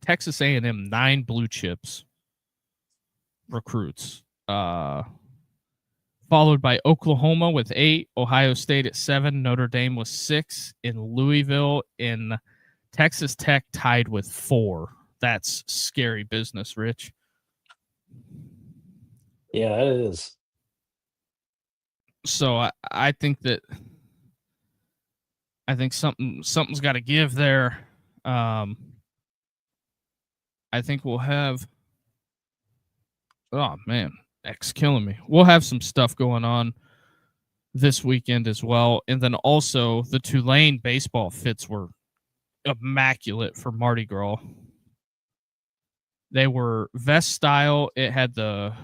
Texas A&M, 9 blue chips recruits. Followed by Oklahoma with 8, Ohio State at 7, Notre Dame with 6, in Louisville, in Texas Tech tied with 4. That's scary business, Rich. Yeah, it is. So I think something's got to give there. I think we'll have. Oh man, X killing me. We'll have some stuff going on this weekend as well, and then also the Tulane baseball fits were immaculate for Mardi Gras. They were vest style. It had the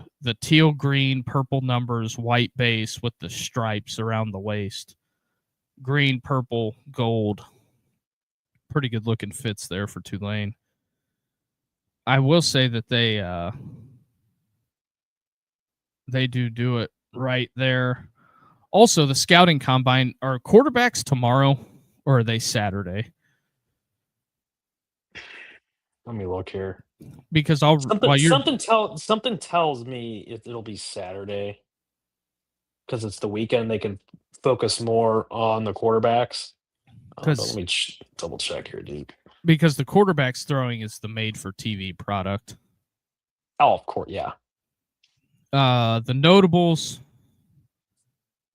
teal, green, purple numbers, white base with the stripes around the waist. Green, purple, gold. Pretty good looking fits there for Tulane. I will say that they do it right there. Also, the scouting combine, are quarterbacks tomorrow or are they Saturday? Let me look here. Because something tells me it'll be Saturday because it's the weekend. They can focus more on the quarterbacks. But let me double check here, dude. Because the quarterbacks throwing is the made for TV product. Oh, of course, yeah. The notables,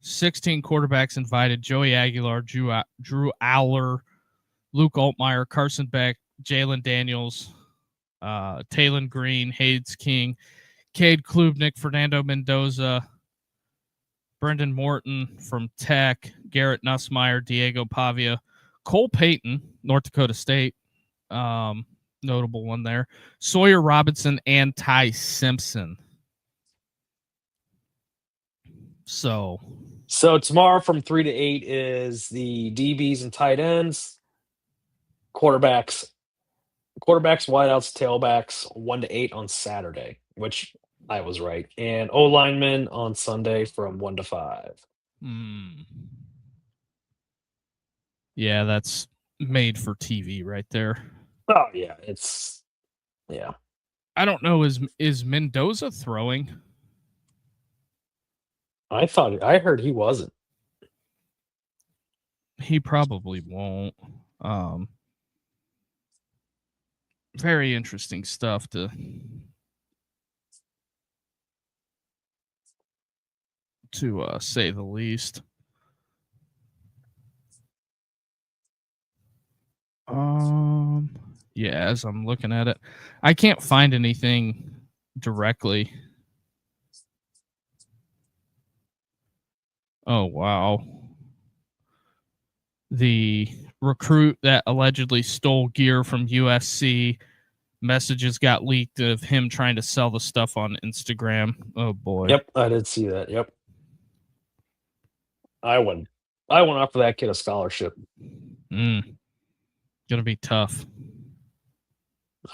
16 quarterbacks invited: Joey Aguilar, Drew Aller, Luke Altmaier, Carson Beck, Jalen Daniels, Taylon Green, Hayes King, Cade Klubnik, Fernando Mendoza, Brendan Morton from Tech, Garrett Nussmeier, Diego Pavia, Cole Payton, North Dakota State, notable one there, Sawyer Robinson, and Ty Simpson. So tomorrow from 3 to 8 is the DBs and tight ends, quarterbacks, wideouts, tailbacks, 1 to 8 on Saturday, which I was right, and O linemen on Sunday from 1 to 5. Yeah, that's made for TV right there. Oh yeah, yeah. I don't know. Is Mendoza throwing? I heard he wasn't. He probably won't. Very interesting stuff to say the least. Yeah, as I'm looking at it, I can't find anything directly. Oh wow. The recruit that allegedly stole gear from USC, messages got leaked of him trying to sell the stuff on Instagram. Oh boy. Yep, I did see that. Yep. I wouldn't offer that kid a scholarship. Gonna be tough.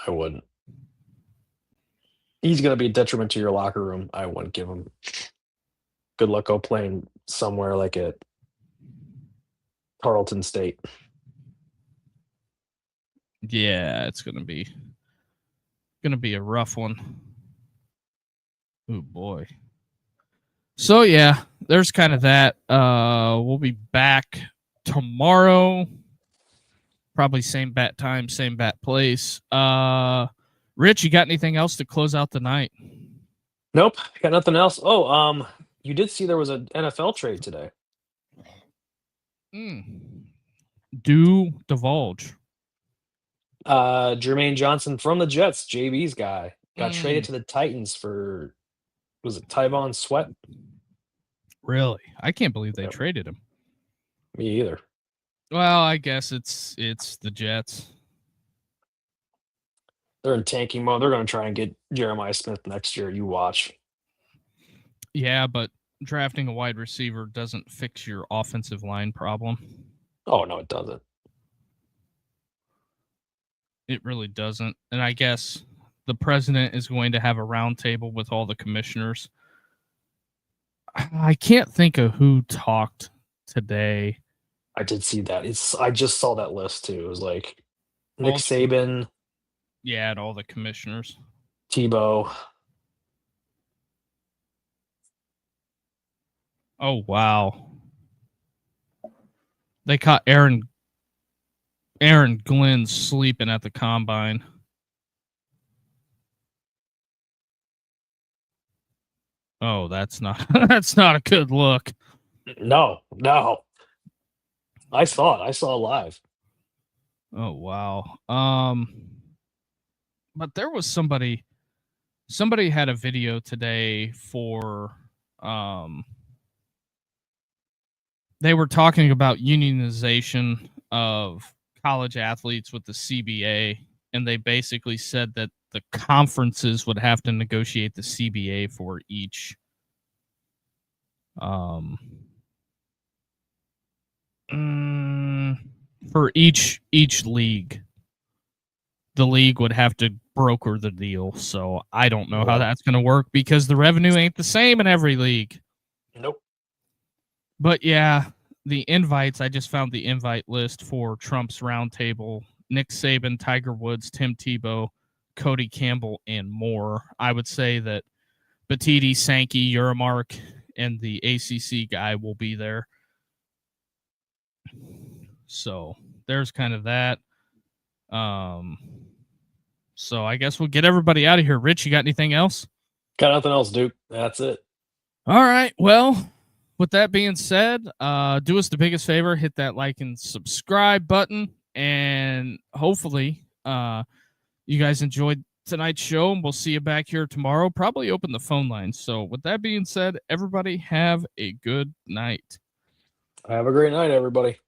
I wouldn't. He's gonna be a detriment to your locker room. I wouldn't give him. Good luck go playing somewhere like at Tarleton State. Yeah, it's gonna be a rough one. Oh boy. So yeah, there's kind of that. We'll be back tomorrow. Probably same bat time, same bat place. Rich, you got anything else to close out the night? Nope, got nothing else. Oh, you did see there was an NFL trade today. Do divulge. Jermaine Johnson from the Jets, JB's guy, got traded Mm, to the Titans for, was it Tyvon Sweat? really? I can't believe they Yep, traded him. me either. Well, I guess it's the Jets. They're in tanking mode. They're going to try and get Jeremiah Smith next year. You watch. Yeah, but drafting a wide receiver doesn't fix your offensive line problem. Oh, no, it doesn't. It really doesn't. And I guess the president is going to have a roundtable with all the commissioners. I can't think of who talked today. I did see that. I just saw that list too. It was like Nick All the, Saban, yeah, and all the commissioners. Tebow. Oh wow. They caught Aaron Glenn sleeping at the combine. Oh, that's not that's not a good look. No. I saw it. I saw it live. Oh wow. But there was somebody had a video today for they were talking about unionization of college athletes with the CBA, and they basically said that the conferences would have to negotiate the CBA for each for each league. The league would have to broker the deal. So I don't know how that's going to work because the revenue ain't the same in every league. Nope. But yeah, the invites, I just found the invite list for Trump's roundtable. Nick Saban, Tiger Woods, Tim Tebow, Cody Campbell, and more. I would say that Batiti, Sankey, Uramark, and the ACC guy will be there. So there's kind of that. So I guess we'll get everybody out of here. Rich, you got anything else? Got nothing else, Duke. That's it. All right. Well, with that being said, do us the biggest favor, hit that like and subscribe button, and hopefully you guys enjoyed tonight's show, and we'll see you back here tomorrow. Probably open the phone lines. So with that being said, everybody have a good night. Have a great night, everybody.